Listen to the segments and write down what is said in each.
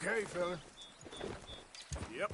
Okay, fella. Yep.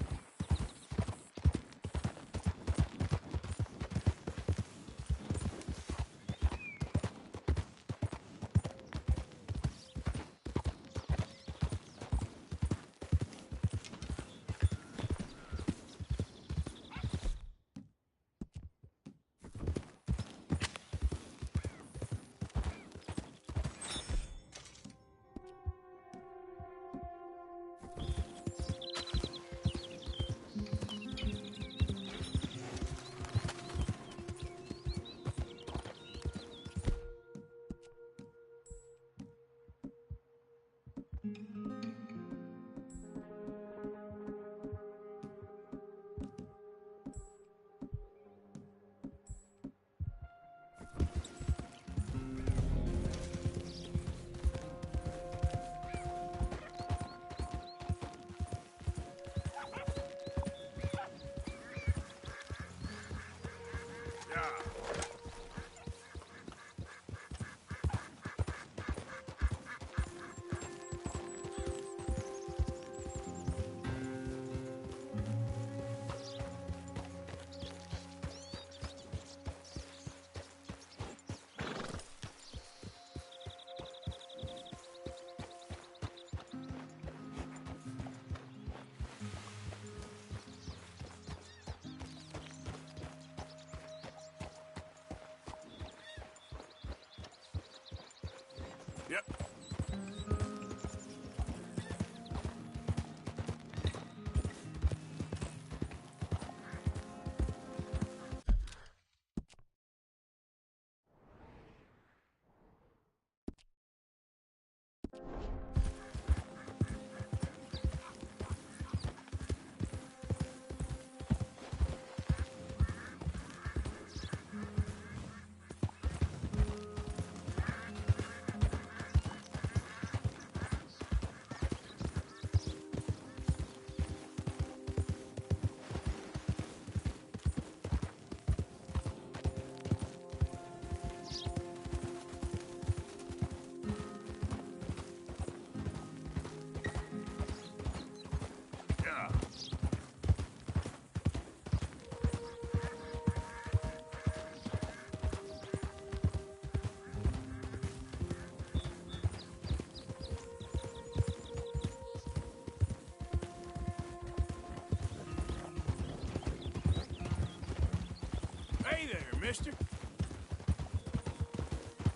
Hey there, mister.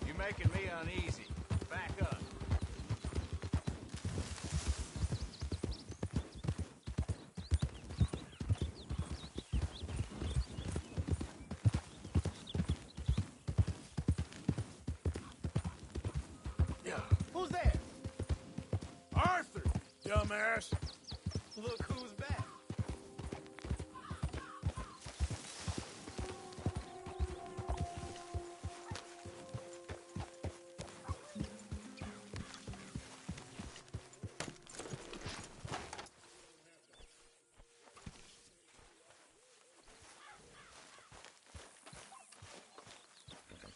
You're making me uneasy. Back up. Yeah. Who's there? Arthur, dumbass. Look who's back.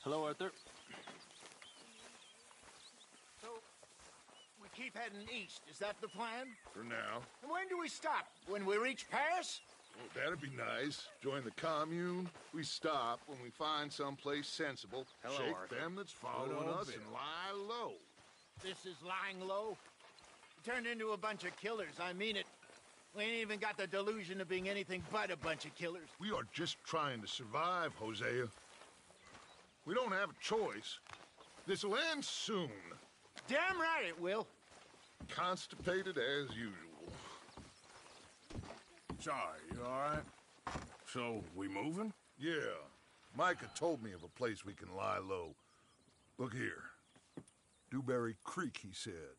Hello, Arthur. So, we keep heading east. Is that the plan? For now. And when do we stop? When we reach Paris? Well, that'd be nice. Join the commune. We stop when we find someplace sensible. Hello, Shake Arthur. them that's following old us Bill. and lie low. This is lying low. We turned into a bunch of killers. I mean it. We ain't even got the delusion of being anything but a bunch of killers. We are just trying to survive, Hosea. We don't have a choice. This'll end soon. Damn right it will. Constipated as usual. Sorry, you alright? So, we moving? Yeah. Micah told me of a place we can lie low. Look here. Dewberry Creek, he said.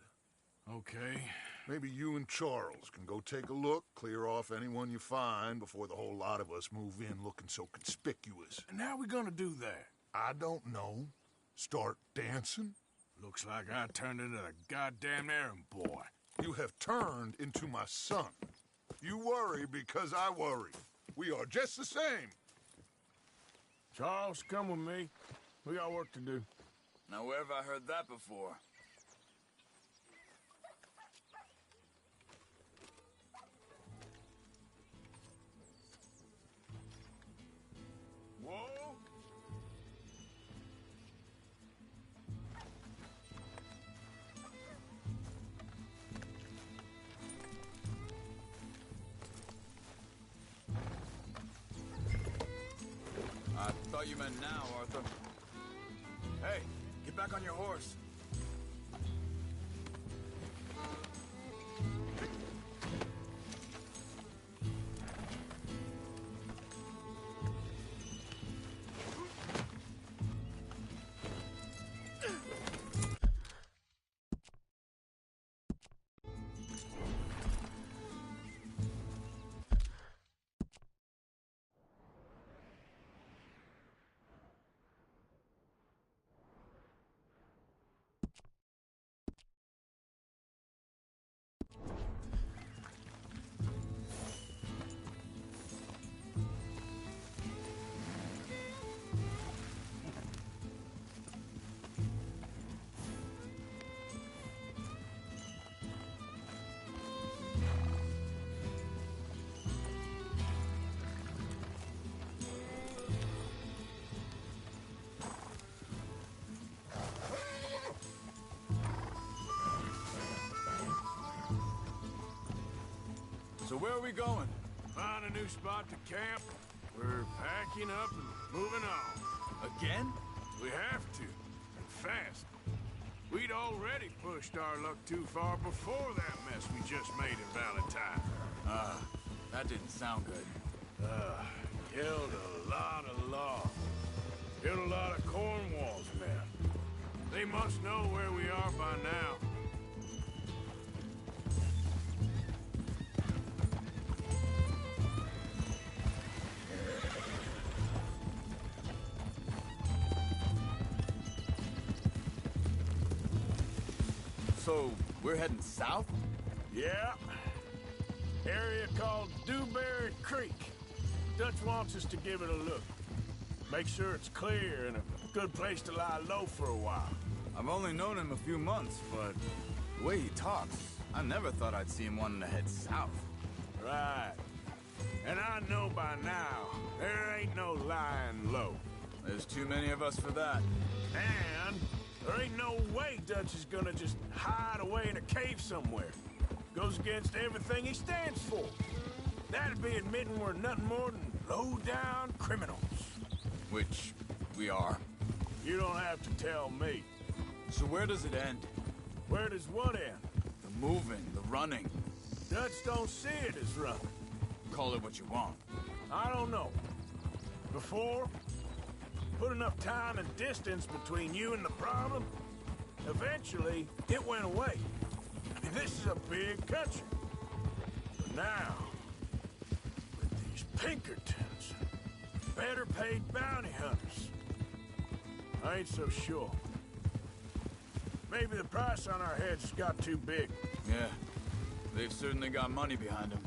Okay. Maybe you and Charles can go take a look, clear off anyone you find before the whole lot of us move in looking so conspicuous. And how we gonna do that? I don't know. Start dancing? Looks like I turned into a goddamn errand boy. You have turned into my son. You worry because I worry. We are just the same. Charles, come with me. We got work to do. Now, where have I heard that before? Whoa! I thought you meant now, Arthur. Hey, get back on your horse. So where are we going? Find a new spot to camp. We're packing up and moving on. Again? We have to, and fast. We'd already pushed our luck too far before that mess we just made in Valentine. That didn't sound good. Killed a lot of law. Killed a lot of Cornwall's men. They must know where we are by now. So, we're heading south? Yeah. Area called Dewberry Creek. Dutch wants us to give it a look. Make sure it's clear and a good place to lie low for a while. I've only known him a few months, but the way he talks, I never thought I'd see him wanting to head south. Right. And I know by now, there ain't no lying low. There's too many of us for that. And there ain't no way Dutch is gonna just hide away in a cave somewhere. Goes against everything he stands for. That'd be admitting we're nothing more than low-down criminals. which we are. You don't have to tell me. So where does it end? Where does what end? The moving, the running. Dutch don't see it as running. Call it what you want. I don't know. Before, put enough time and distance between you and the problem, eventually it went away. I mean, this is a big country. But now, with these Pinkertons, better paid bounty hunters, I ain't so sure. Maybe the price on our heads got too big. Yeah, they've certainly got money behind them.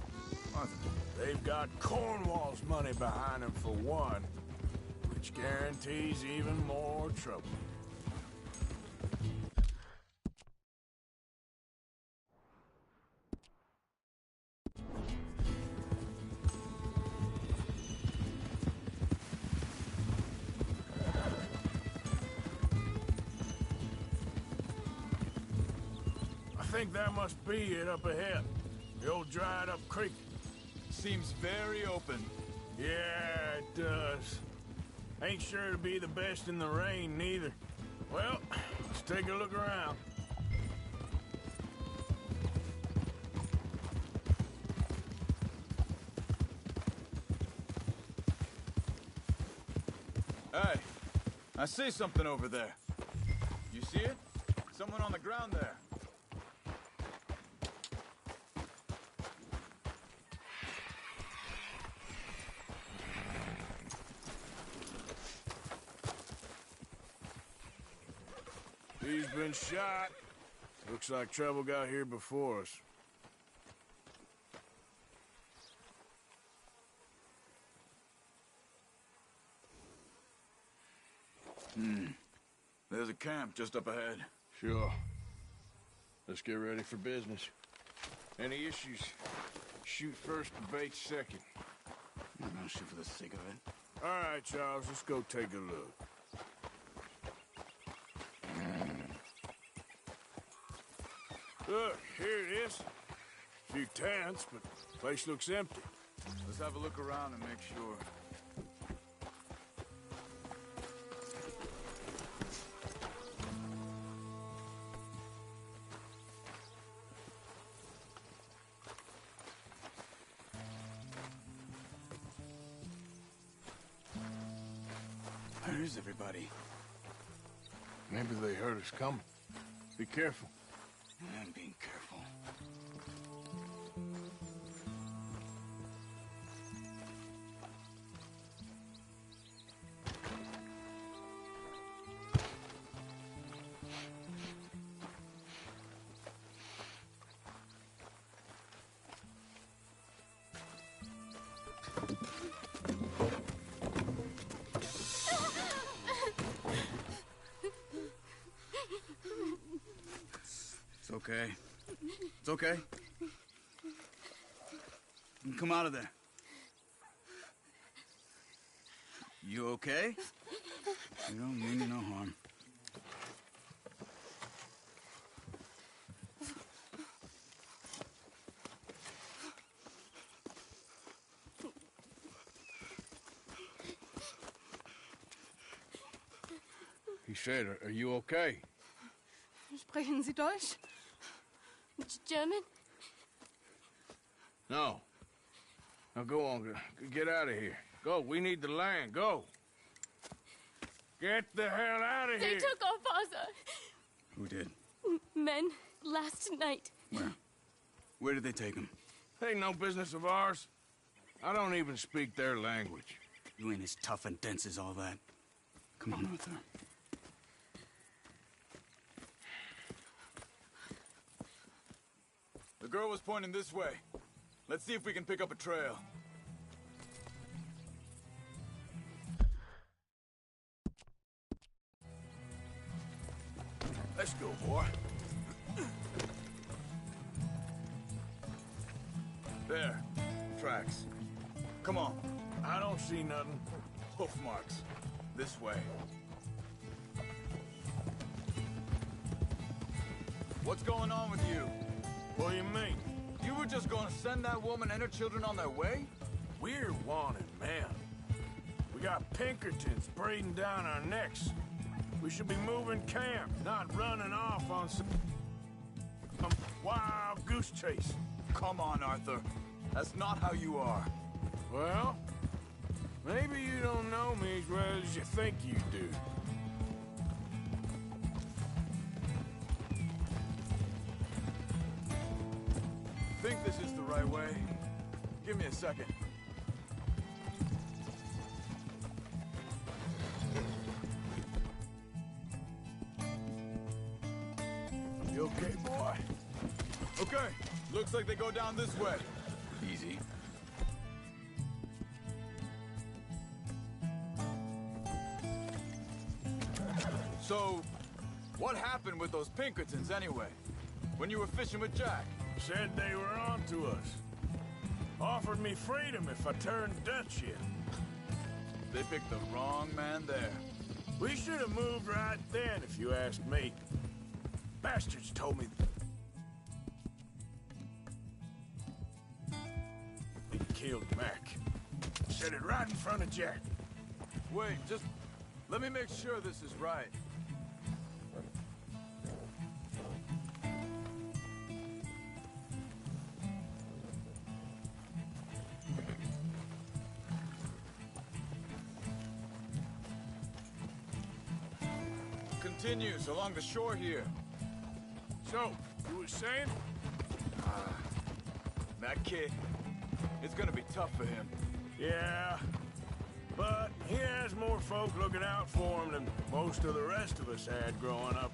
They've got Cornwall's money behind them for one, which guarantees even more trouble. I think that must be it up ahead. The old dried-up creek. Seems very open. Yeah, it does. Ain't sure to be the best in the rain, neither. Well, let's take a look around. Hey, I see something over there. You see it? Someone on the ground there. He's been shot. Looks like trouble got here before us. There's a camp just up ahead. Sure. Let's get ready for business. Any issues? Shoot first, debate second. I'm gonna shoot for the sake of it. All right, Charles, let's go take a look. Look, here it is. A few tents, but the place looks empty. Let's have a look around and make sure. Where is everybody? Maybe they heard us coming. Be careful. I'm being careful. It's okay. It's okay. You can come out of there. You okay? You don't mean you no harm. He said, are you okay? Sprechen Sie Deutsch? German? No. Now go on, get out of here. Go, we need the land, go. Get the hell out of They here. took our father. Who did? Men, last night. Where? Where did they take him? Ain't no business of ours. I don't even speak their language. You ain't as tough and dense as all that. Come on, Arthur. The girl was pointing this way. Let's see if we can pick up a trail. Let's go, boy. There. Tracks. Come on. I don't see nothing. Hoof marks. This way. What's going on with you? What do you mean? You were just gonna send that woman and her children on their way? We're wanted men. We got Pinkertons breathing down our necks. We should be moving camp, not running off on some wild goose chase. Come on, Arthur. That's not how you are. Well, maybe you don't know me as well as you think you do. Think this is the right way? Give me a second. You okay, boy? Okay, looks like they go down this way. Easy. So, what happened with those Pinkertons anyway? When you were fishing with Jack? Said they were on to us. Offered me freedom if I turned Dutch in. They picked the wrong man there. We should have moved right then, if you ask me. Bastards told me they killed Mac. Said it right in front of Jack. Wait, just let me make sure this is right. Continues along the shore here. So, you were saying? That kid, it's gonna be tough for him. Yeah, but he has more folk looking out for him than most of the rest of us had growing up.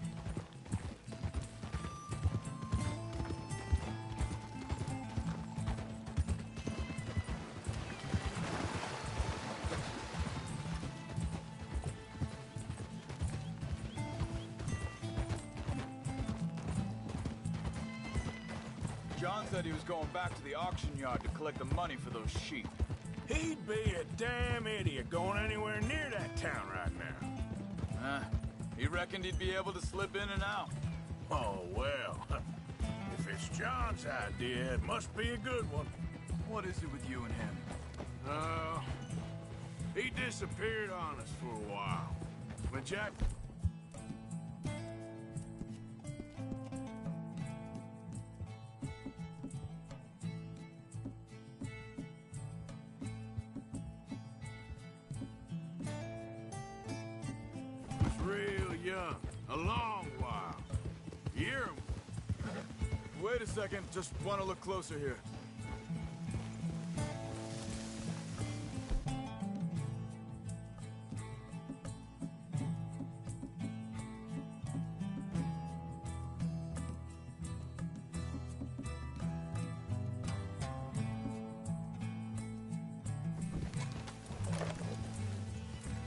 John said he was going back to the auction yard to collect the money for those sheep. He'd be a damn idiot going anywhere near that town right now. He reckoned he'd be able to slip in and out. Oh, well. If it's John's idea, it must be a good one. What is it with you and him? He disappeared on us for a while. But Jack... was real young. A long while. Year... Wait a second, just want to look closer here.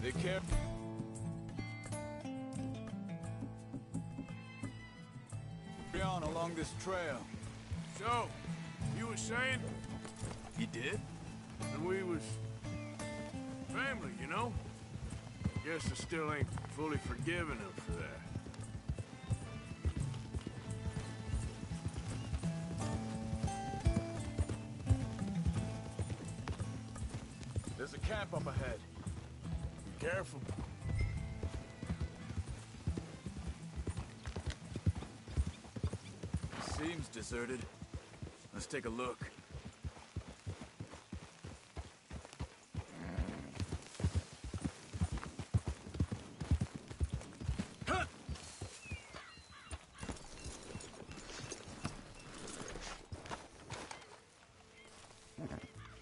They care. Carry on along this trail. So, you were saying? He did? And we was... family, you know? Guess I still ain't fully forgiven him for that. There's a camp up ahead. Be careful. Seems deserted. Let's take a look.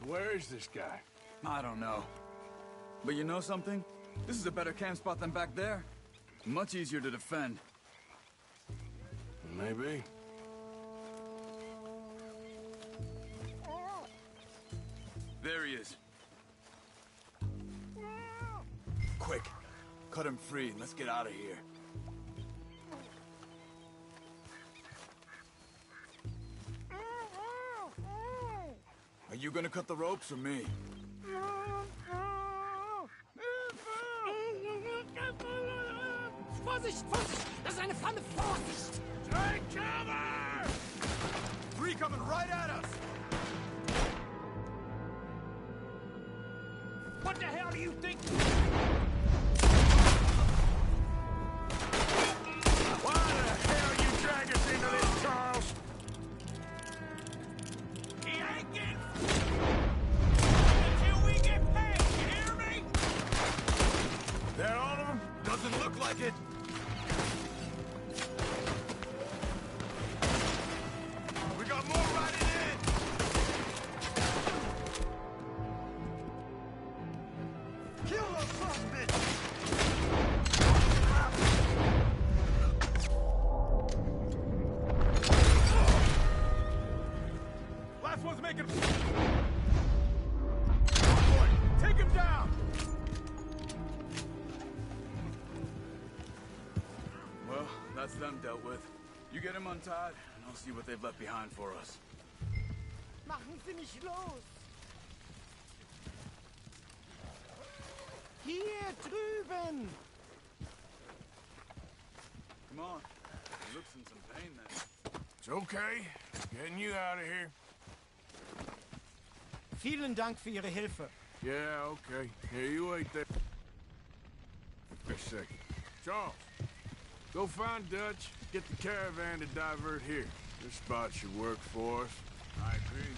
Where is this guy? I don't know. But you know something? This is a better camp spot than back there. Much easier to defend. Maybe. There he is. Quick, cut him free and let's get out of here. Are you gonna cut the ropes or me? Vorsicht, Vorsicht! Das ist eine Falle! Vorsicht! Take cover! Three coming right at us! What What the hell do you think? Why the hell you drag us into this, Charles? He ain't getting until we get paid, you hear me? That all of them? Doesn't look like it. We got more riding in. Kill those son of a bitch. Last one's making. Boy, take him down. Well, that's them dealt with. You get him untied, and I'll see what they've left behind for us. Machen Sie mich los! Hier drüben! Come on. He looks in some pain then. It's okay. Getting you out of here. Vielen Dank für Ihre Hilfe. Yeah, okay. Here, you wait there. Wait a second. Charles, go find Dutch. Get the caravan to divert here. This spot should work for us. I agree.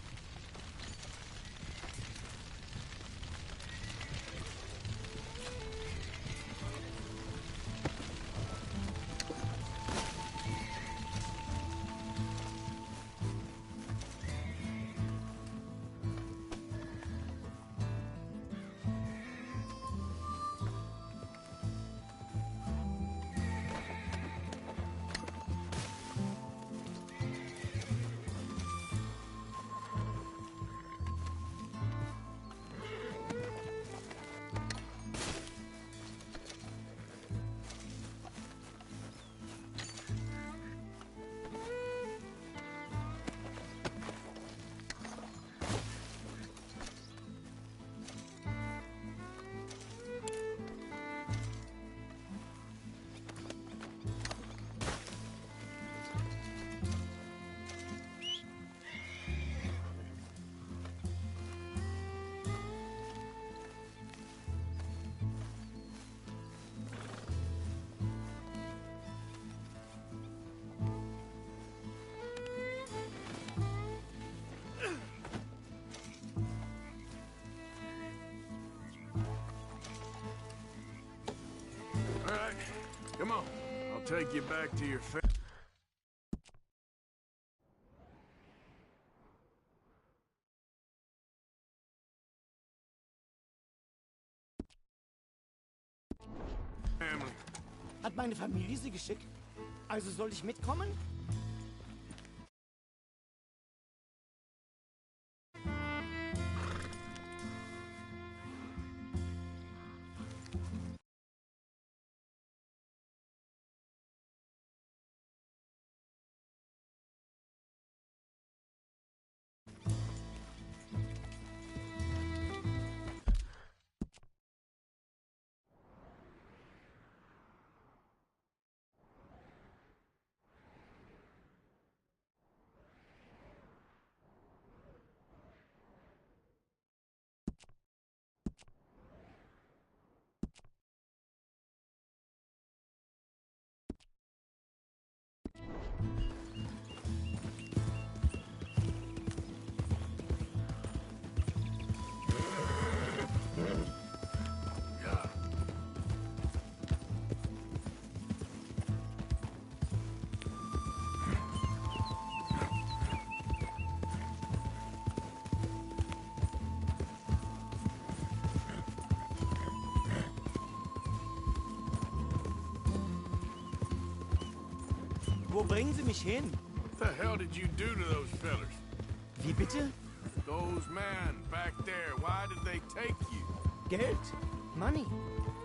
All right, come on. I'll take you back to your family. Hat meine Familie Sie geschickt? Also soll ich mitkommen? Wo bringen Sie mich hin? What the hell did you do to those fellers? Wie bitte? Those men back there, why did they take you? Geld? Money.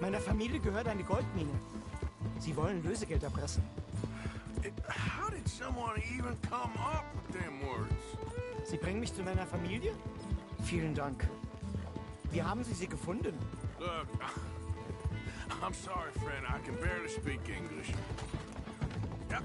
Meiner Familie gehört eine Goldmine. Sie wollen Lösegeld erpressen. How did someone even come up with them words? Sie bringen mich zu meiner Familie? Vielen Dank. Wie haben Sie sie gefunden? Look, I'm sorry, friend. I can barely speak English. Yeah.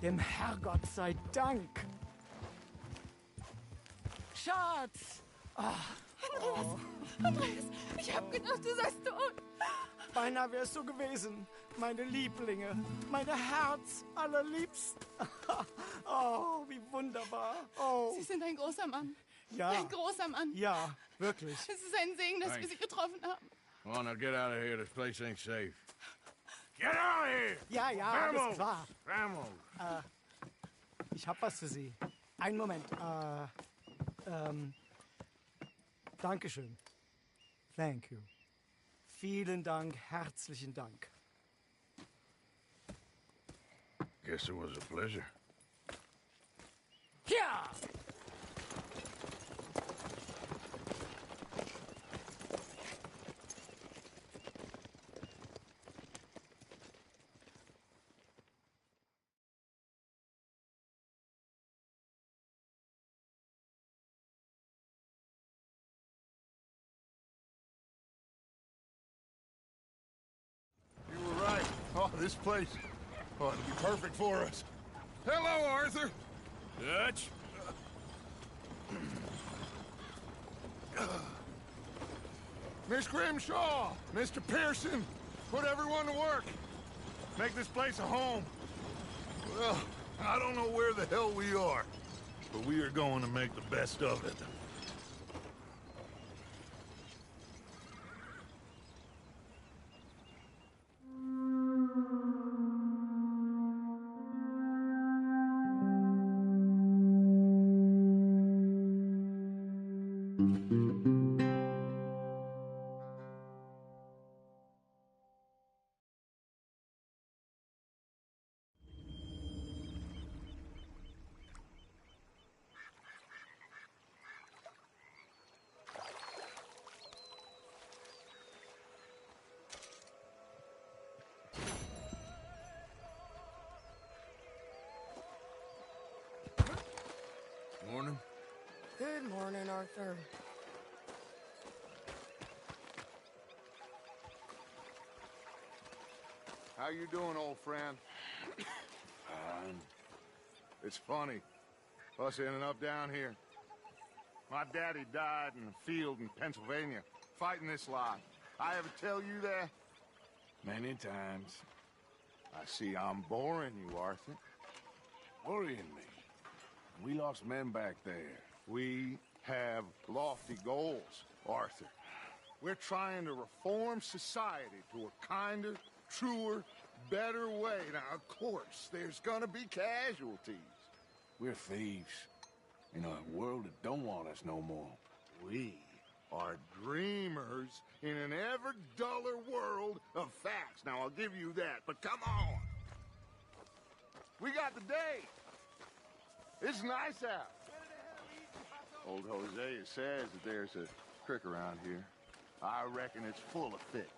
Dem Herrgott sei Dank. Schatz! Andreas, ich hab gedacht, du seist tot. Beinahe wär's so gewesen. Meine Lieblinge, meine Herz allerliebsten. Oh, wie wunderbar. Oh. Sie sind ein großer Mann. Ja. Ein großer Mann. Ja, wirklich. Es ist ein Segen, dass wir Sie getroffen haben. Come on, now get out of here. This place ain't safe. Get out of here! Ja, ja, alles klar. Vamos! Ich hab was für Sie. Einen Moment. Dankeschön. Thank you. Vielen Dank, herzlichen Dank. Guess it was a pleasure. Ja! You were right. Oh, this place ought to be perfect for us. Hello, Arthur. Dutch? Miss Grimshaw, Mr. Pearson, put everyone to work. Make this place a home. Well, I don't know where the hell we are, but we are going to make the best of it. Morning. Good morning, Arthur. How you doing, old friend? Fine. It's funny, us ending up down here. My daddy died in a field in Pennsylvania, fighting this lot. I ever tell you that? Many times. I see I'm boring you, Arthur. Worrying me. We lost men back there. We have lofty goals, Arthur. We're trying to reform society to a kinder, truer, better way. Now, of course, there's gonna be casualties. We're thieves. In a world that don't want us no more. We are dreamers in an ever duller world of facts. Now, I'll give you that, but come on. We got the day. It's nice out. Old Hosea says that there's a creek around here. I reckon it's full of fish.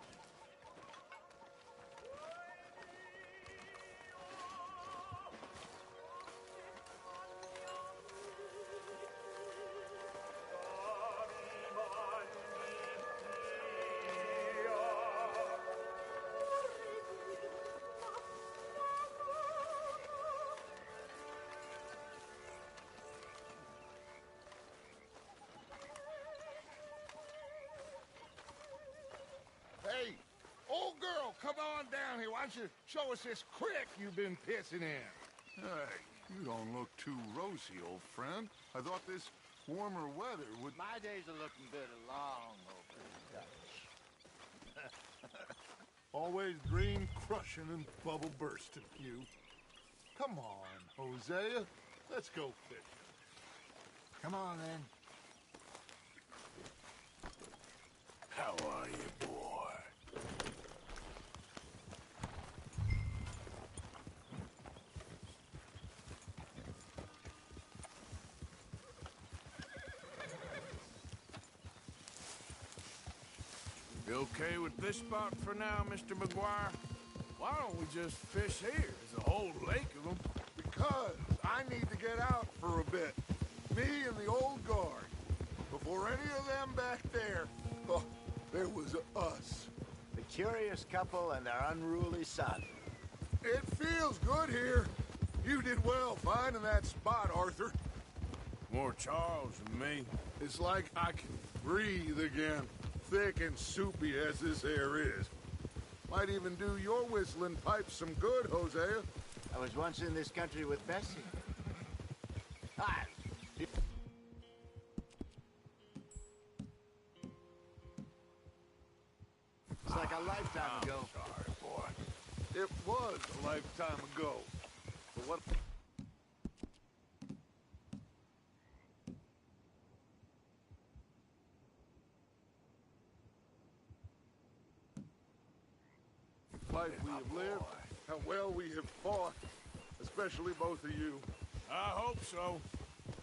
Hey, old girl, come on down here. Why don't you show us this creek you've been pissing in? Hey, you don't look too rosy, old friend. I thought this warmer weather would... My days are looking good along over the Dutch. Always green crushing and bubble bursting, you. Come on, Hosea. Let's go fishing. Come on, then. How are you, boy? You okay with this spot for now, Mr. McGuire? Why don't we just fish here? There's a whole lake of them. Because I need to get out for a bit. Me and the old guard. Before any of them back there, oh, there was us. The curious couple and their unruly son. It feels good here. You did well finding that spot, Arthur. More Charles than me. It's like I can breathe again, thick and soupy as this air is. Might even do your whistling pipes some good, Hosea. I was once in this country with Bessie. Hi. It's like a lifetime ago. Sorry, boy. It was a lifetime ago. But what... life we have lived, how well we have fought, especially both of you. I hope so.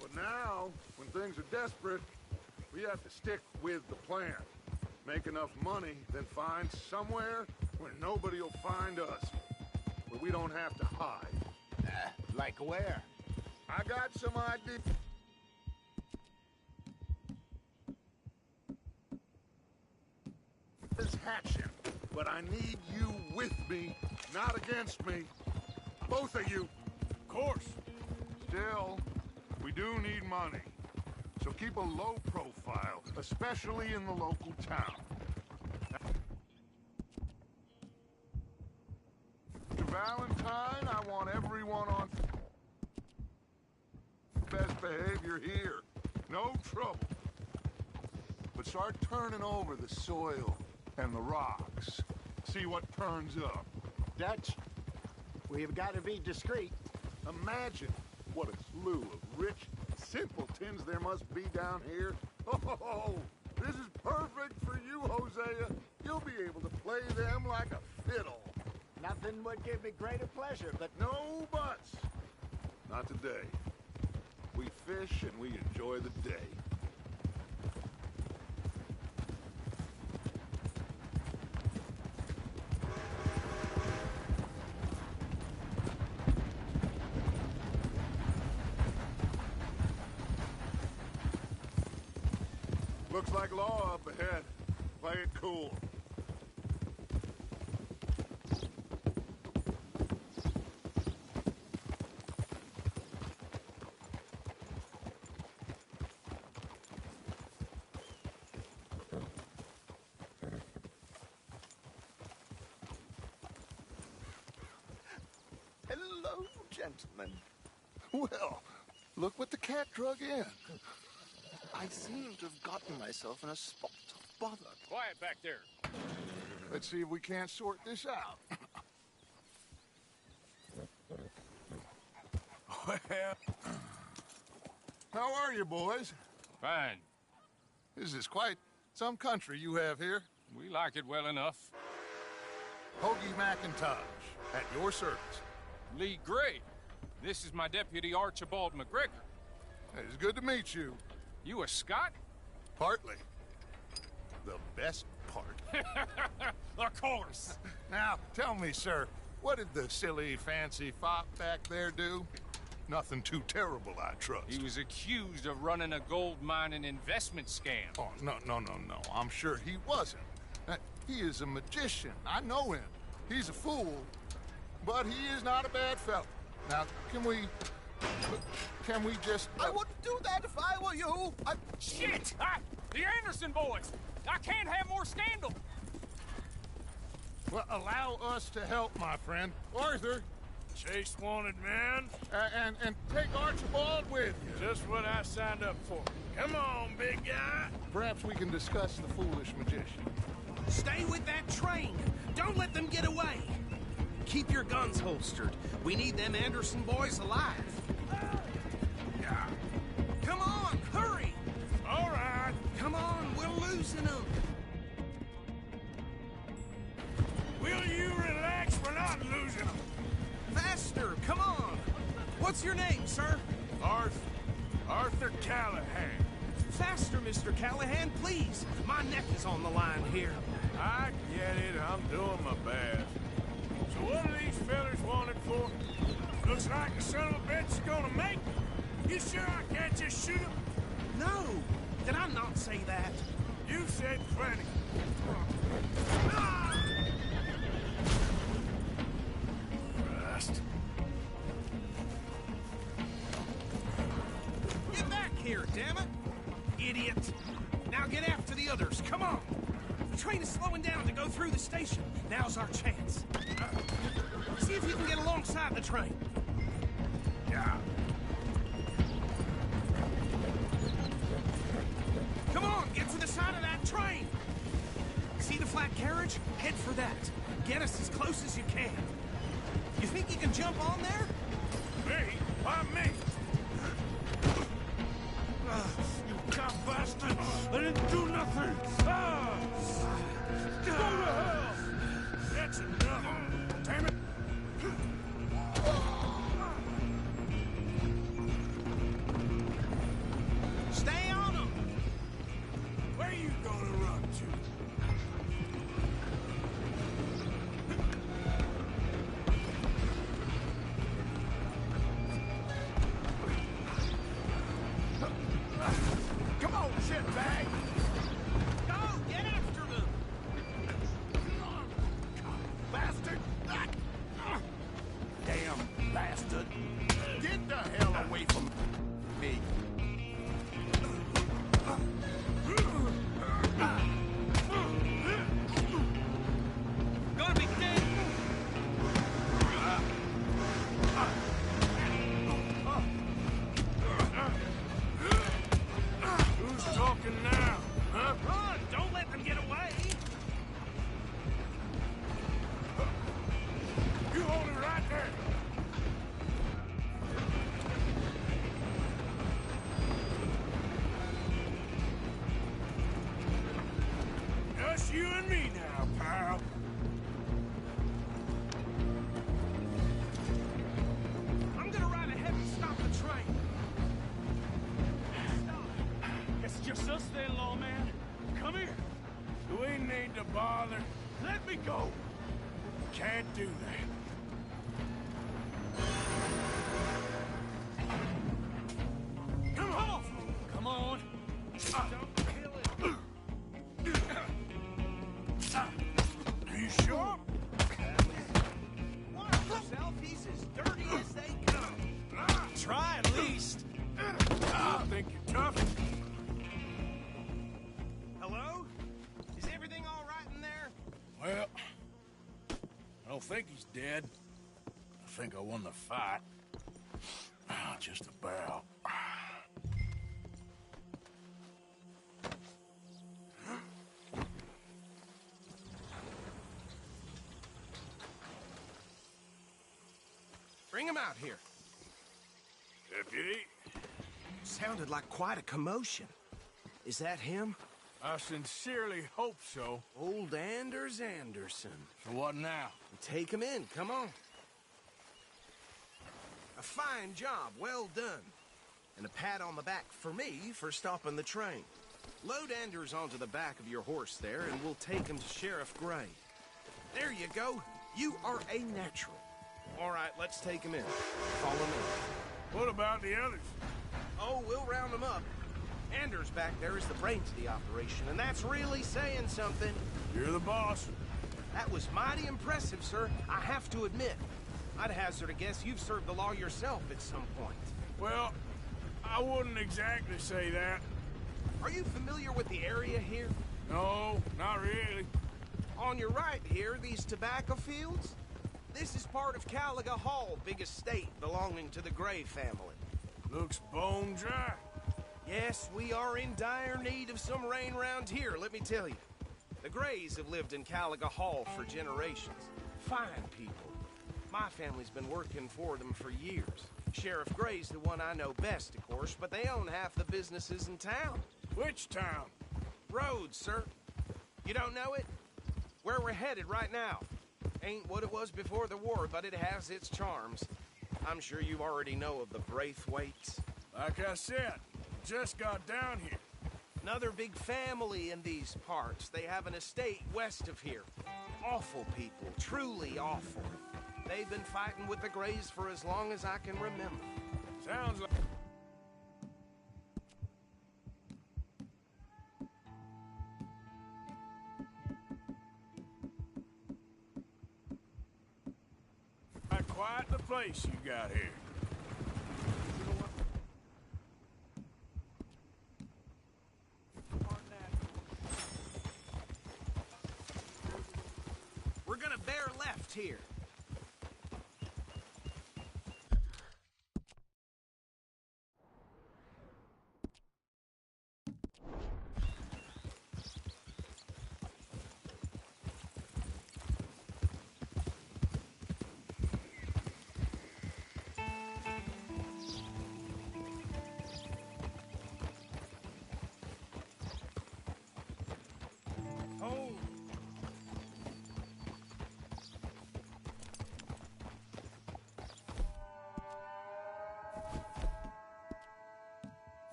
But now, when things are desperate, we have to stick with the plan. Make enough money, then find somewhere where nobody will find us. Where we don't have to hide. Like where? I got some ideas. It's hatching, but I need you with me, not against me. Both of you. Of course. Still, we do need money. So keep a low profile, especially in the local town. To Valentine, I want everyone on best behavior here. No trouble. But start turning over the soil and the rocks. See what turns up. Dutch, we've got to be discreet. Imagine what a slew of rich simpletons there must be down here. Oh, this is perfect for you, Hosea. You'll be able to play them like a fiddle. Nothing would give me greater pleasure, but No buts. Not today. We fish and we enjoy the day. Looks like law up ahead. Play it cool. hello, gentlemen. Well, look what the cat drug in. I seem to have gotten myself in a spot of bother. Quiet back there. Let's see if we can't sort this out. Well, How are you, boys? Fine. This is quite some country you have here. We like it well enough. Hoagie McIntosh, at your service. Lee Gray. This is my deputy Archibald McGregor. It's good to meet you. You a Scot? Partly. The best part. Of course. Now, tell me, sir, what did the silly, fancy fop back there do? Nothing too terrible, I trust. He was accused of running a gold mining investment scam. Oh, no. I'm sure he wasn't. He is a magician. I know him. He's a fool, but he is not a bad fellow. Now, can we just... I wouldn't do that if I were you. Shit! The Anderson boys! I can't have more scandal! Well, allow us to help, my friend. Arthur, chase wanted man. and take Archibald with you. Just what I signed up for. Come on, big guy. Perhaps we can discuss the foolish magician. Stay with that train. Don't let them get away. Keep your guns holstered. We need them Anderson boys alive. Yeah. Come on, hurry! All right. Come on, we're losing them. Will you relax? We're not losing them. Faster, come on. What's your name, sir? Arthur Callahan. Faster, Mr. Callahan, please. My neck is on the line here. I get it. I'm doing my best. So what are these fellas wanted for? Looks like the son of a bitch is gonna make me. You sure I can't just shoot him? No, did I not say that? You said plenty. Christ. here, damn it! Idiot! Now get after the others, come on! The train is slowing down to go through the station. Now's our chance. See if you can get alongside the train. Yeah. Come on, get to the side of that train! See the flat carriage? Head for that. Get us as close as you can. You think you can jump on there? Me? Why me? You god bastard! I didn't do nothing! Ah! Go to hell! That's enough! Damn it! Stay on them! Where are you gonna run to? Come on, shitbag! Go! Get after them! Bastard! Damn bastard! Get the hell away from me! Gonna be dead! Who's talking now? Huh? Run! Don't let them get away! You hold it right there! Just you and me now, pal. I'm gonna ride ahead and stop the train. Guess it's just us then, lawman. Come here. Do we need to bother? Let me go. Can't do that. Come on. Come on. Don't kill it. Are you sure? Watch yourself. He's as dirty as they come. Try at least. I think you're tough. Hello? Is everything all right in there? Well, I don't think he's dead. I think I won the fight. Just about. Bring him out here. Deputy, Sounded like quite a commotion. Is that him? I sincerely hope so. Old Anders Anderson. So what now? Take him in, come on. A fine job, well done. And a pat on the back for me for stopping the train. Load Anders onto the back of your horse there, and we'll take him to Sheriff Gray. There you go. You are a natural. All right, let's take him in. Follow me. What about the others? Oh, we'll round them up. Anders back there is the brains of the operation, and that's really saying something. You're the boss. That was mighty impressive, sir. I have to admit. I'd hazard a guess you've served the law yourself at some point. Well, I wouldn't exactly say that. Are you familiar with the area here? No, not really. On your right here, these tobacco fields? This is part of Caliga Hall, big estate belonging to the Gray family. Looks bone dry. Yes, we are in dire need of some rain round here, let me tell you. The Grays have lived in Caliga Hall for generations. Fine people. My family's been working for them for years. Sheriff Gray's the one I know best, of course, but they own half the businesses in town. Which town? Rhodes, sir. You don't know it? Where we're headed right now. Ain't what it was before the war, but it has its charms. I'm sure you already know of the Braithwaites. Like I said, just got down here. Another big family in these parts. They have an estate west of here. Awful people, truly awful. They've been fighting with the Grays for as long as I can remember. Sounds like... Quite the place you got here. gonna bear left here.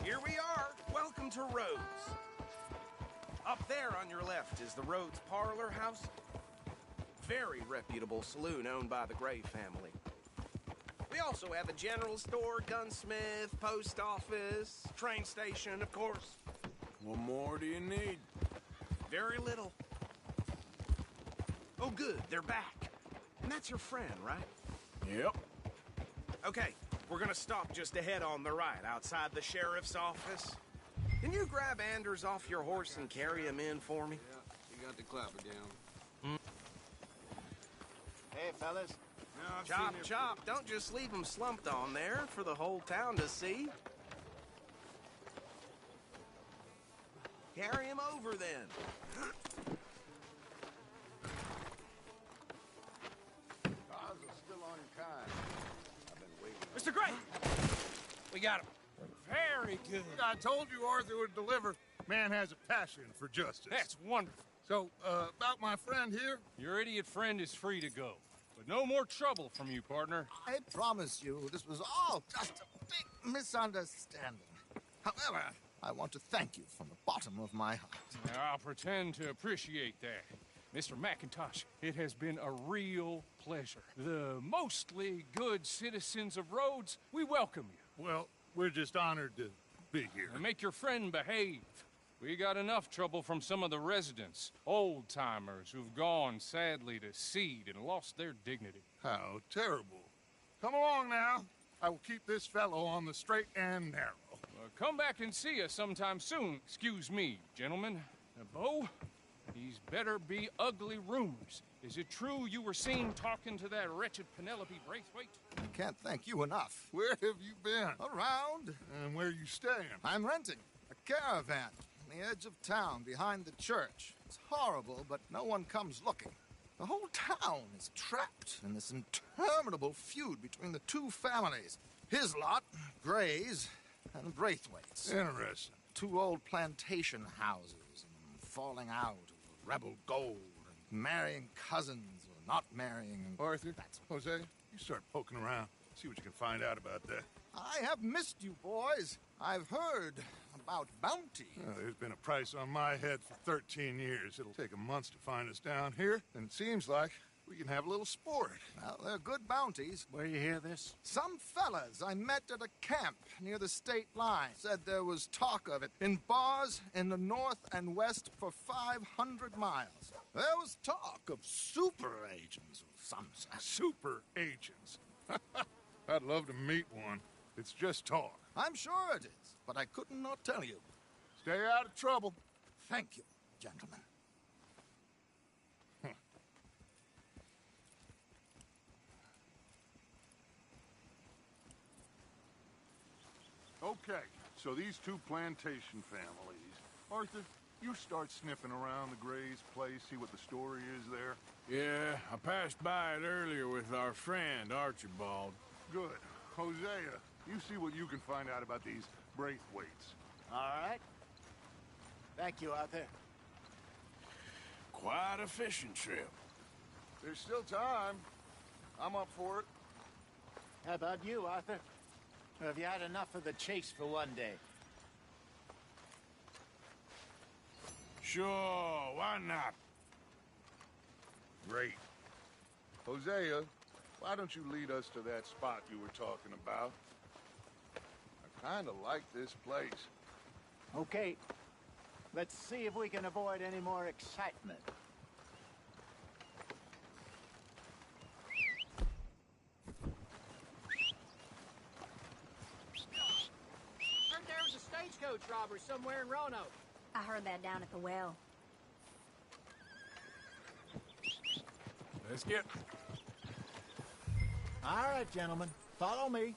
Here we are. Welcome to Rhodes. Up there on your left is the Rhodes Parlor House. Very reputable saloon owned by the Gray family. We also have a general store, gunsmith, post office, train station, of course. What more do you need? Very little. Oh, good. They're back. And that's your friend, right? Yep. Okay. We're gonna stop just ahead on the right, outside the sheriff's office. Can you grab Anders off your horse and carry him in for me? Yeah, you got the clapper down. Hey, fellas. Chop, chop. Don't just leave him slumped on there for the whole town to see. Carry him over, then. Cars are still unkind. I've been waiting. Mr. Gray! We got him. Very good. I told you Arthur would deliver. Man has a passion for justice. That's wonderful. So, about my friend here? Your idiot friend is free to go. But no more trouble from you, partner. I promise you, this was all just a big misunderstanding. However, I want to thank you from the bottom of my heart. Now, I'll pretend to appreciate that. Mr. McIntosh, it has been a real pleasure. The mostly good citizens of Rhodes, we welcome you. Well, we're just honored to be here. And make your friend behave. We got enough trouble from some of the residents, old-timers who've gone, sadly, to seed and lost their dignity. How terrible. Come along now. I will keep this fellow on the straight and narrow. Come back and see us sometime soon. Excuse me, gentlemen. Bo, these better be ugly rumors. Is it true you were seen talking to that wretched Penelope Braithwaite? I can't thank you enough. Where have you been? Around. And where you staying? I'm renting a caravan on the edge of town behind the church. It's horrible, but no one comes looking. The whole town is trapped in this interminable feud between the two families. His lot, Gray's, and Braithwaite's. Interesting. Two old plantation houses and falling out over rebel gold and marrying cousins or not marrying. Arthur, Jose, you start poking around. See what you can find out about that. I have missed you, boys. I've heard about bounty. There's been a price on my head for 13 years. It'll take a month to find us down here, and it seems like we can have a little sport. Well, they're good bounties. Where you hear this? Some fellas I met at a camp near the state line said there was talk of it in bars in the north and west for 500 miles. There was talk of super agents of some sort. Super agents. I'd love to meet one. It's just talk. I'm sure it is, but I couldn't not tell you. Stay out of trouble. Thank you, gentlemen. Okay, so these two plantation families. Arthur, you start sniffing around the Gray's place, see what the story is there. Yeah, I passed by it earlier with our friend, Archibald. Good. Hosea, you see what you can find out about these Braithwaites. All right. Thank you, Arthur. Quite a fishing trip. There's still time. I'm up for it. How about you, Arthur? Or have you had enough of the chase for one day? Sure, why not? Great. Hosea, why don't you lead us to that spot you were talking about? I kind of like this place. Okay. Let's see if we can avoid any more excitement. Heard there was a stagecoach robbery somewhere in Roanoke. I heard that down at the well. Let's get... All right, gentlemen. Follow me.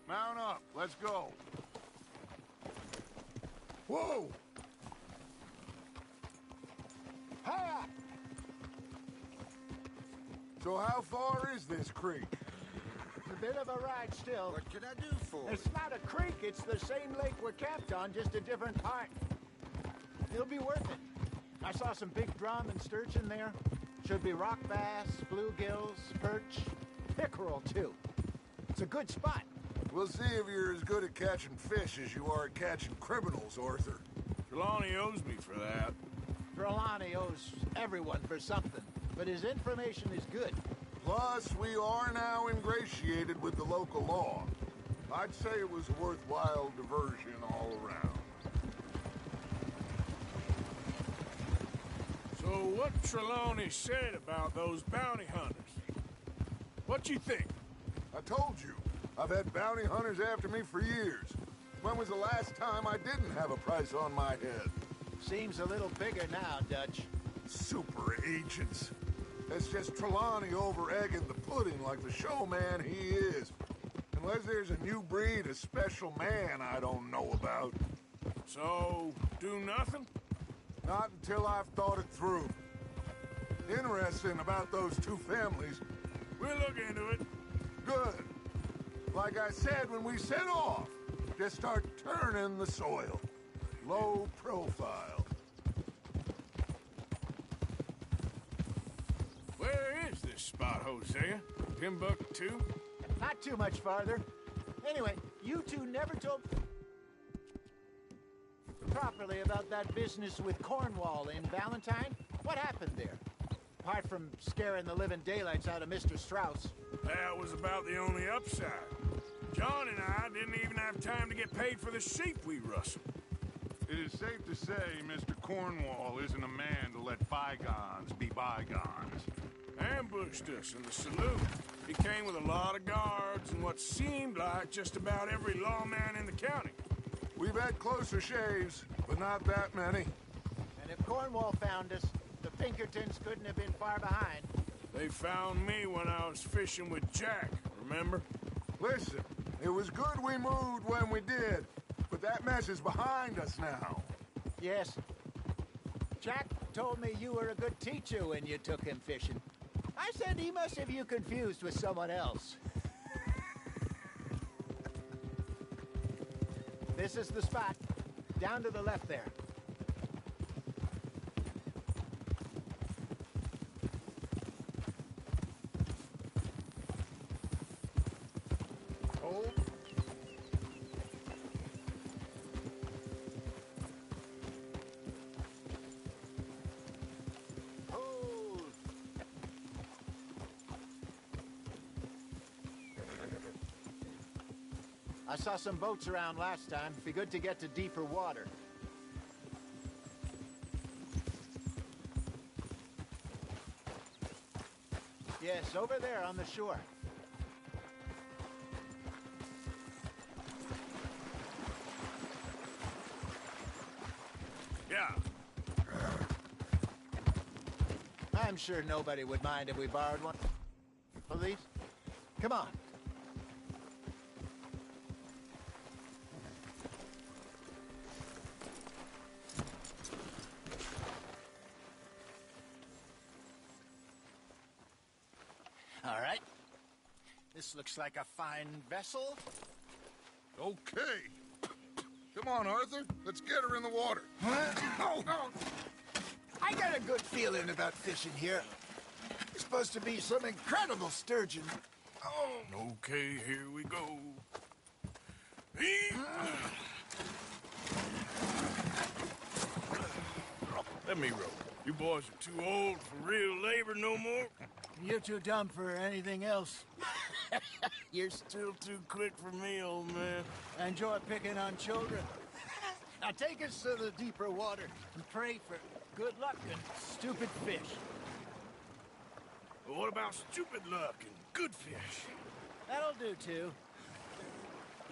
Mount up. Let's go. Whoa! Hiya! So how far is this creek? It's a bit of a ride still. What can I do for It's not a creek, it's the same lake we're camped on, just a different part. It'll be worth it. I saw some big drum and sturgeon there. Should be rock bass, bluegills, perch, pickerel too. It's a good spot. We'll see if you're as good at catching fish as you are at catching criminals, Arthur. Trelawney owes me for that. Trelawney owes everyone for something, but his information is good. Plus, we are now ingratiated with the local law. I'd say it was a worthwhile diversion all around. So what Trelawney said about those bounty hunters? What you think? I told you, I've had bounty hunters after me for years. When was the last time I didn't have a price on my head? Seems a little bigger now, Dutch. Super agents. It's just Trelawney over-egging the pudding like the showman he is. Unless there's a new breed of special man I don't know about. So, do nothing? Not until I've thought it through. Interesting about those two families. We'll look into it. Good. Like I said when we set off, just start turning the soil. Low profile. Where is this spot, Hosea? Timbuktu? Not too much farther. Anyway, you two never told properly about that business with Cornwall in Valentine. What happened there? Apart from scaring the living daylights out of Mr. Strauss. That was about the only upside. John and I didn't even have time to get paid for the sheep we rustled. It is safe to say Mr. Cornwall isn't a man to let bygones be bygones. Ambushed us in the saloon. He came with a lot of guards and what seemed like just about every lawman in the county. We've had closer shaves, but not that many. And if Cornwall found us, the Pinkertons couldn't have been far behind. They found me when I was fishing with Jack, remember? Listen, it was good we moved when we did, but that mess is behind us now. Yes. Jack told me you were a good teacher when you took him fishing. I said he must have you confused with someone else. This is the spot. Down to the left there. Hold. Hold. I saw some boats around last time. Be good to get to deeper water. Yes, over there on the shore. Yeah. I'm sure nobody would mind if we borrowed one. Police? Come on. All right. This looks like a fine vessel. Okay. Come on, Arthur. Let's get her in the water. Oh, I got a good feeling about fishing here. It's supposed to be some incredible sturgeon. Oh. Okay, here we go. Let me row. You boys are too old for real labor no more. You're too dumb for anything else. You're still too quick for me, old man. I enjoy picking on children. Now take us to the deeper water and pray for good luck and stupid fish. But what about stupid luck and good fish? That'll do, too.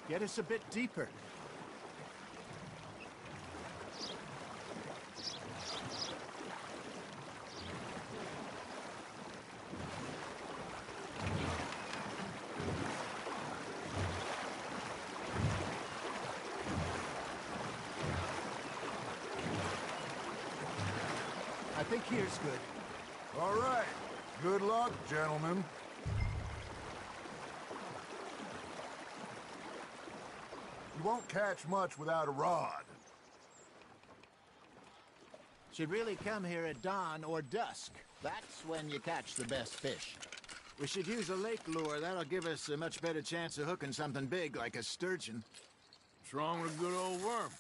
Get us a bit deeper. think here's good. All right. Good luck, gentlemen. You won't catch much without a rod. Should really come here at dawn or dusk. That's when you catch the best fish. We should use a lake lure. That'll give us a much better chance of hooking something big like a sturgeon. What's wrong with a good old worm?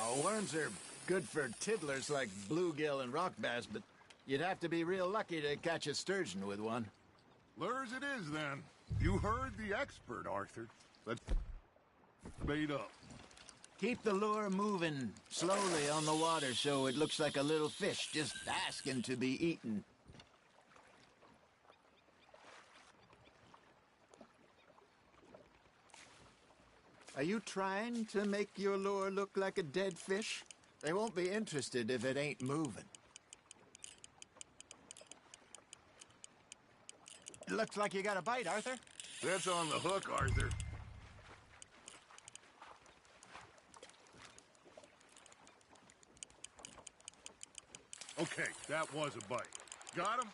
Oh, worms are good for tiddlers like bluegill and rock bass, but you'd have to be real lucky to catch a sturgeon with one. Lures it is, then. You heard the expert, Arthur. Let's bait up. Keep the lure moving slowly on the water so it looks like a little fish just asking to be eaten. Are you trying to make your lure look like a dead fish? They won't be interested if it ain't moving. It looks like you got a bite, Arthur. That's on the hook, Arthur. Okay, that was a bite. Got him?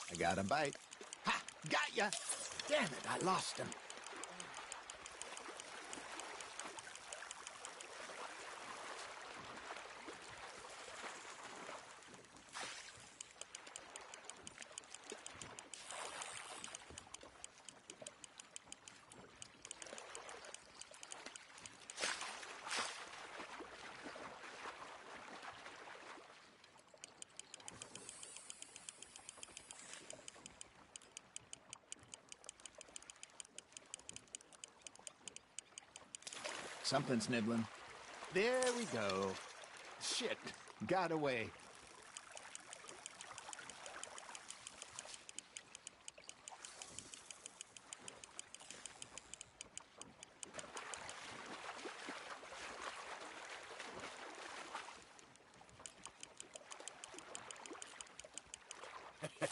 I got a bite. Ha! Got ya! Damn it, I lost him. Something's nibbling. There we go. Shit, got away.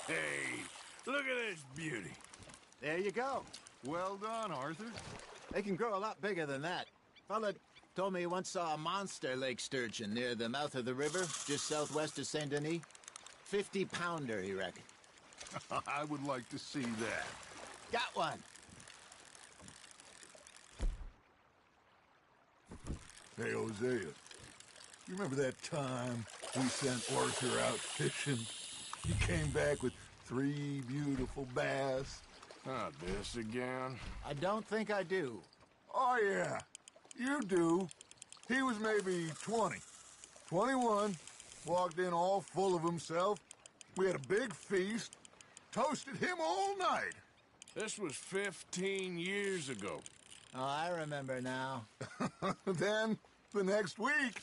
Hey, look at this beauty. There you go. Well done, Arthur. They can grow a lot bigger than that. Fella told me he once saw a monster lake sturgeon near the mouth of the river, just southwest of Saint Denis. 50-pounder, he reckoned. I would like to see that. Got one. Hey, Hosea, you remember that time we sent Arthur out fishing? He came back with 3 beautiful bass. Not this again. I don't think I do. Oh, yeah. You do. He was maybe 20. 21. Walked in all full of himself. We had a big feast. Toasted him all night. This was 15 years ago. Oh, I remember now. Then, the next week,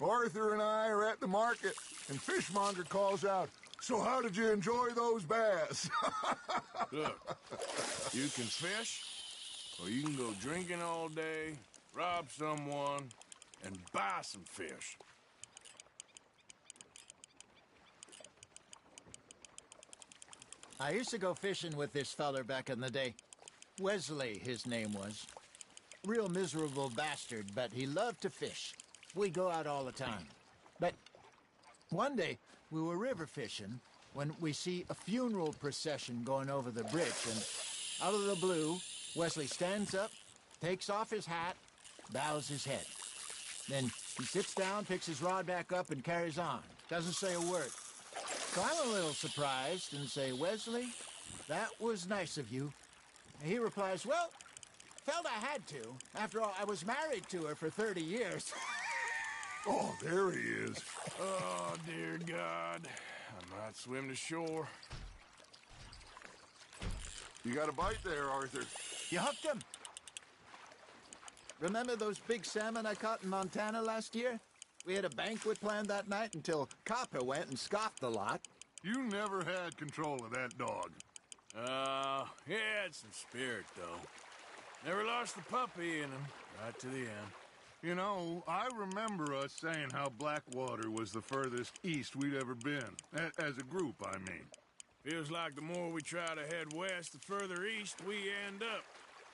Arthur and I are at the market, and Fishmonger calls out, "So how did you enjoy those bass?" Look, you can fish, or you can go drinking all day, rob someone, and buy some fish. I used to go fishing with this feller back in the day. Wesley, his name was. Real miserable bastard, but he loved to fish. We go out all the time. But one day, we were river fishing when we see a funeral procession going over the bridge, and out of the blue, Wesley stands up, takes off his hat, bows his head. Then he sits down, picks his rod back up, and carries on. Doesn't say a word. So I'm a little surprised and say, "Wesley, that was nice of you." And he replies, "Well, felt I had to. After all, I was married to her for 30 years. Oh, there he is. Oh, dear God. I might swim to shore. You got a bite there, Arthur. You hooked him. Remember those big salmon I caught in Montana last year? We had a banquet planned that night until Copper went and scoffed the lot. You never had control of that dog. He had some spirit, though. Never lost the puppy in him, right to the end. You know, I remember us saying how Blackwater was the furthest east we'd ever been. As a group, I mean. Feels like the more we try to head west, the further east we end up.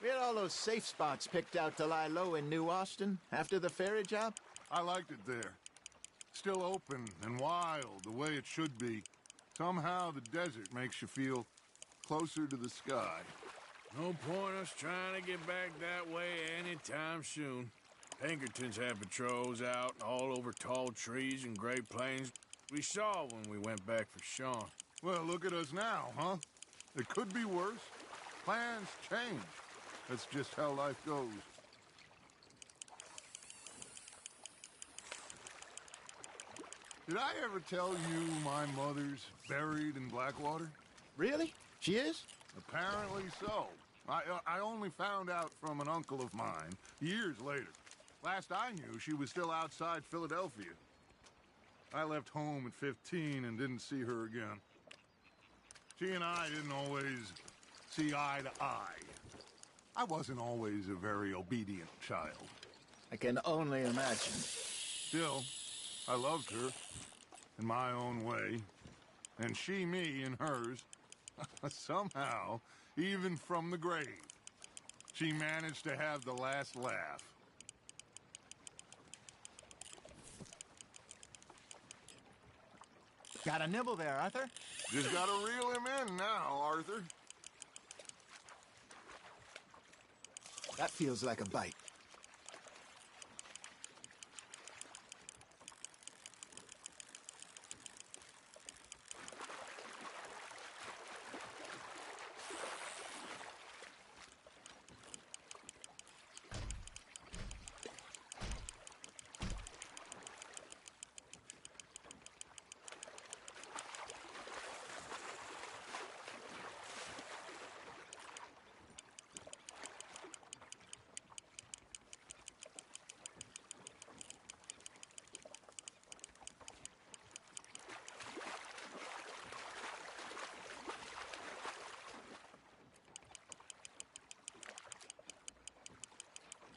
We had all those safe spots picked out to lie low in New Austin after the ferry job. I liked it there. Still open and wild, the way it should be. Somehow the desert makes you feel closer to the sky. No point us trying to get back that way anytime soon. Pinkertons have patrols out all over tall trees and Great Plains. We saw when we went back for Sean. Well, look at us now, huh? It could be worse. Plans change. That's just how life goes. Did I ever tell you my mother's buried in Blackwater? Really? She is? Apparently so. I only found out from an uncle of mine years later. Last I knew, she was still outside Philadelphia. I left home at 15 and didn't see her again. She and I didn't always see eye to eye. I wasn't always a very obedient child. I can only imagine. Still, I loved her in my own way, and she me in hers. Somehow, even from the grave, she managed to have the last laugh. Got a nibble there, Arthur? Just gotta reel him in now, Arthur. That feels like a bite.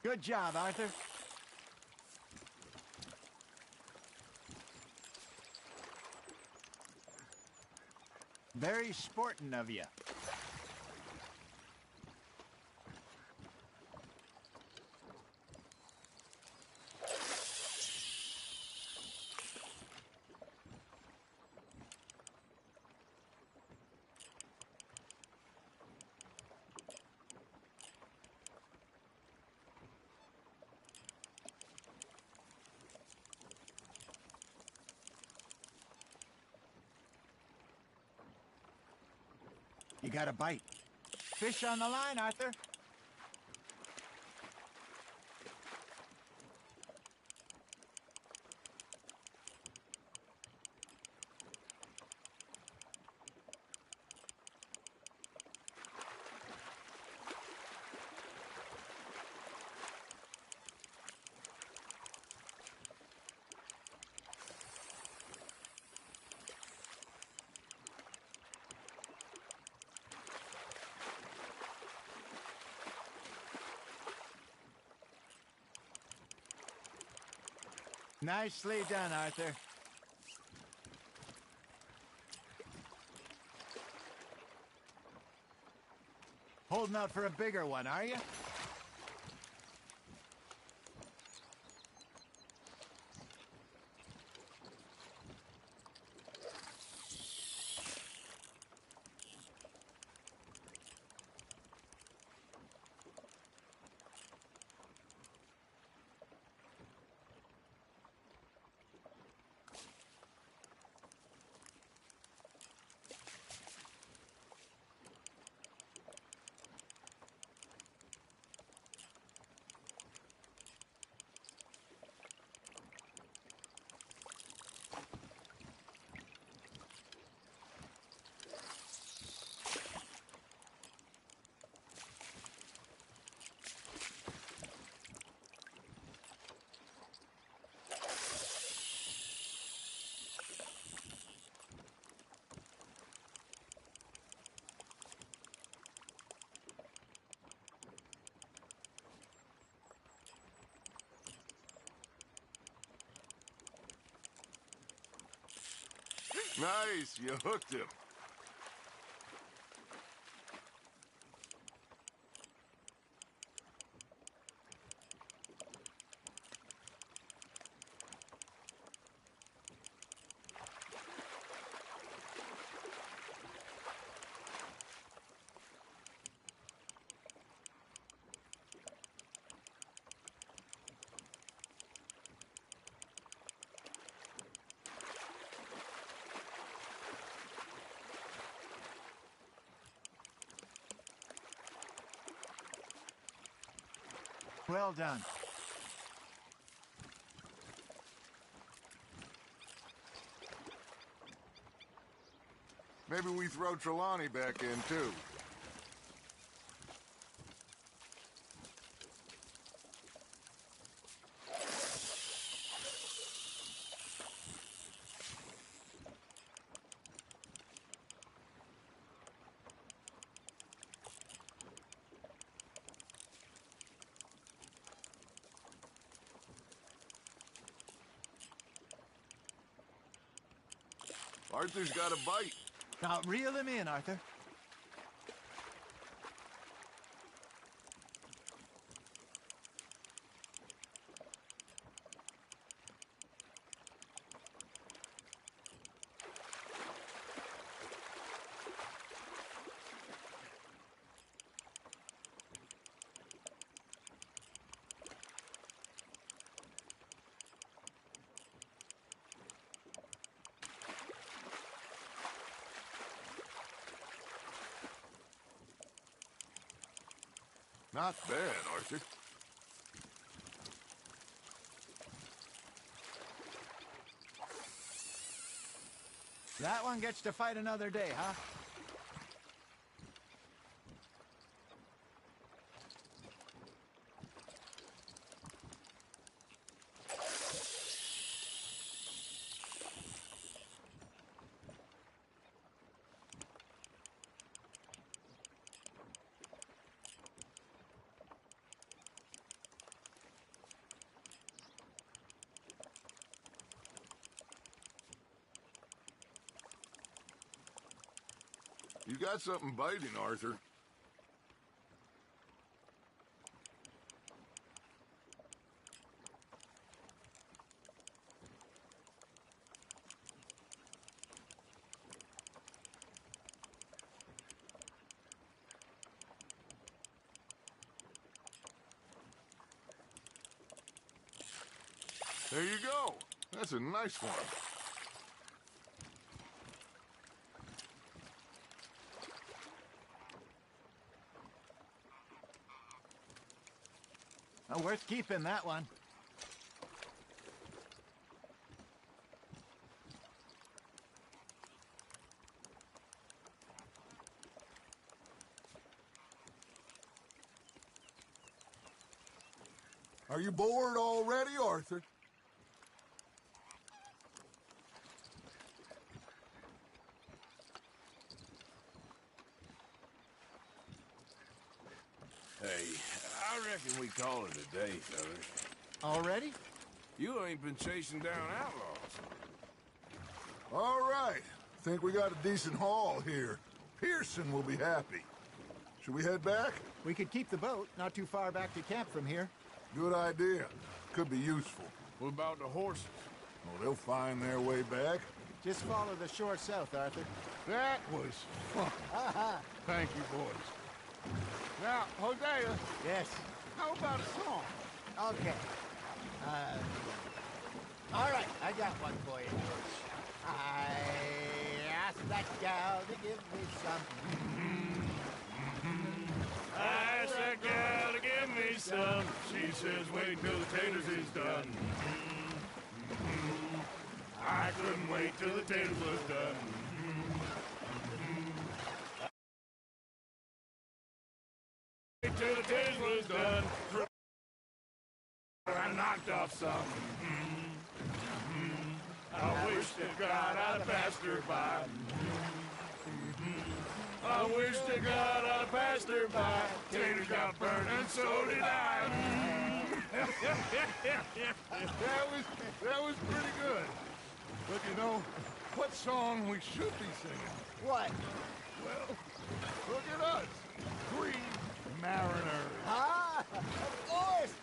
Good job, Arthur. Very sporting of you. You got a bite. Fish on the line, Arthur. Nicely done, Arthur. Holding out for a bigger one, are you? Nice, you hooked him. Well done. Maybe we throw Trelawney back in, too. Arthur's got a bite. Now reel him in, Arthur. Not bad, Arthur. That one gets to fight another day, huh? You got something biting, Arthur. There you go. That's a nice one. Worth keeping, that one. Are you bored already, Arthur? Hey, I reckon we call it a day, fellas. Already? You ain't been chasing down outlaws. All right. Think we got a decent haul here. Pearson will be happy. Should we head back? We could keep the boat not too far back to camp from here. Good idea. Could be useful. What about the horses? Well, they'll find their way back. Just follow the shore south, Arthur. That was fun. Thank you, boys. Now, Hosea, Yes. how about a song? Okay. All right, I got one for you. I asked that gal to give me some. I asked that gal to give me some. She says, wait till the taters is done. I couldn't wait till the taters was done. Wait till the taters was done. I knocked off some. I wish to God I'd passed her by. I wish to God I'd passed her by. Taters got burned and so did I. That was pretty good. But you know, what song we should be singing? What? Well, look at us. 3 mariners. Ah, of course.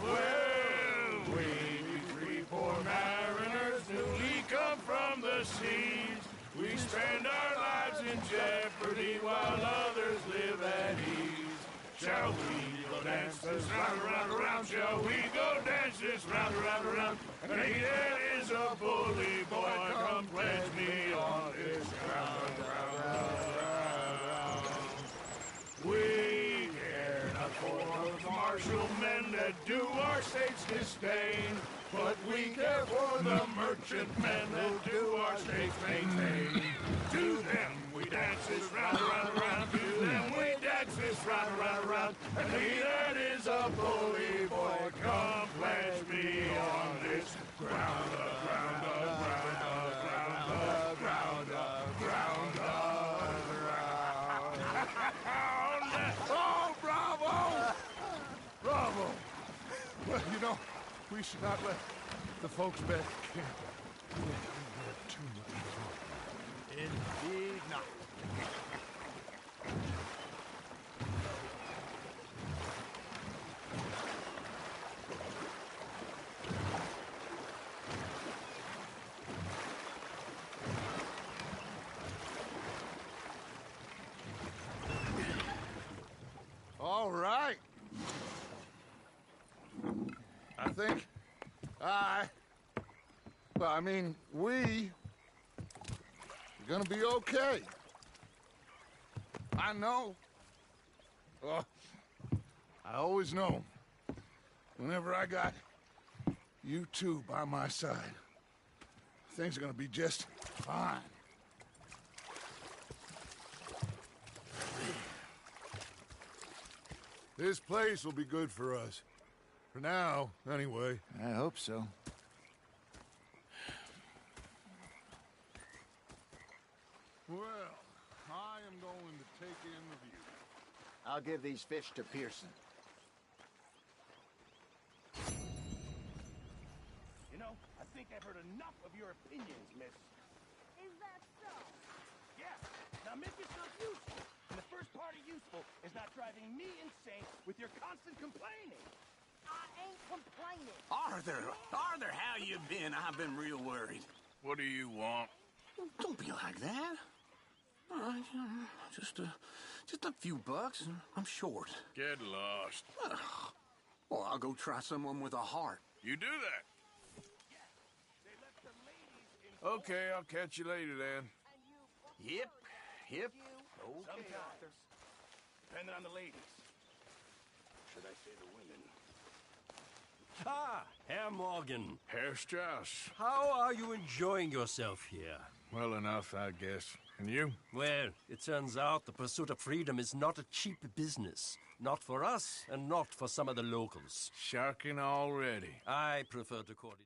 Well, we be 3 poor mariners newly come from the seas. We spend our lives in jeopardy while others live at ease. Shall we go dance this round, around, around? Shall we go dance this round, around, around? Naked is a bully boy, come pledge me on this round, round, round, round. We care not for tomorrow. partial men that do our state's disdain. But we care for the merchant men that do our state's maintain. To them we dance this round, round, round. To them we dance this round, round, round. And he that is a bully boy, come pledge me on this ground, ground, ground, ground, ground, ground, ground. Oh, bravo! Bravo! Well, you know, we should not let the folks back at camp get too much. Indeed not. All right. I think we are gonna be okay. I know. I always know. Whenever I got you two by my side, things are gonna be just fine. This place will be good for us. For now, anyway. I hope so. Well, I am going to take in the view. I'll give these fish to Pearson. You know, I think I've heard enough of your opinions, miss. Is that so? Yeah. Now make yourself useful. And the first part of useful is not driving me insane with your constant complaining. I ain't complaining. Arthur, how you been? I've been real worried. What do you want? Don't be like that. All right, just a few bucks. I'm short. Get lost. Well, I'll go try someone with a heart. You do that. Okay, I'll catch you later then. Yep. Okay, Sometimes. Arthur. Depending on the ladies. Should I say the women? Ah, Herr Morgan. Herr Strauss. How are you enjoying yourself here? Well enough, I guess. And you? Well, it turns out the pursuit of freedom is not a cheap business. Not for us, and not for some of the locals. Sharking already. I prefer to call it...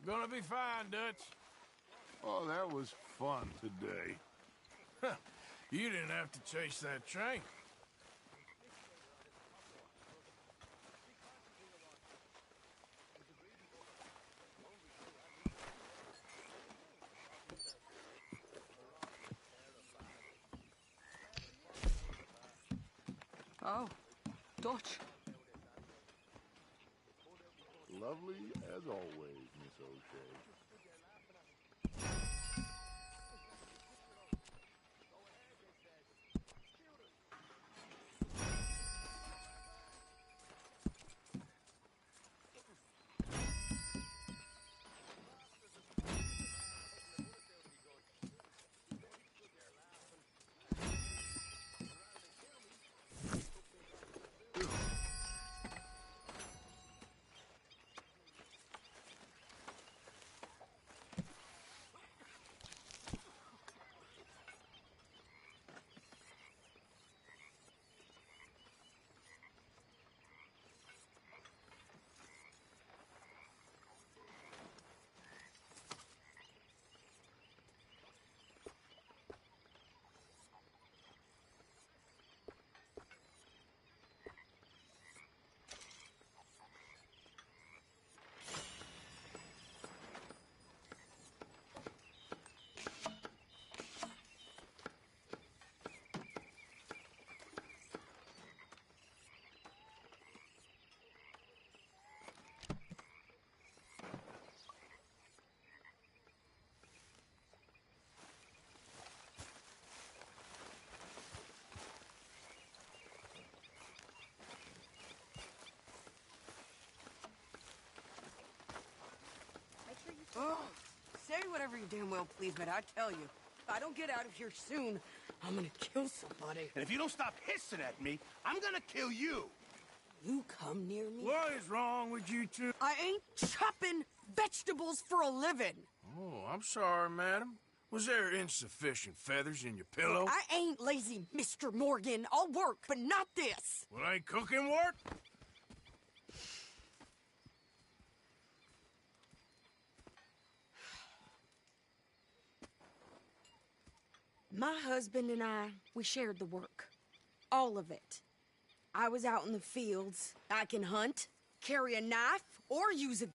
Gonna be fine, Dutch. Oh, that was fun today. You didn't have to chase that train. Oh, Dutch. Lovely as always, Miss O'Shea. Oh, say whatever you damn well please, but I tell you, if I don't get out of here soon, I'm gonna kill somebody. And if you don't stop hissing at me, I'm gonna kill you. You come near me. What is wrong with you two? I ain't chopping vegetables for a living. Oh, I'm sorry, madam. Was there insufficient feathers in your pillow? I ain't lazy, Mr. Morgan. I'll work, but not this. Well, ain't cooking work? My husband and I, we shared the work. All of it. I was out in the fields. I can hunt, carry a knife, or use a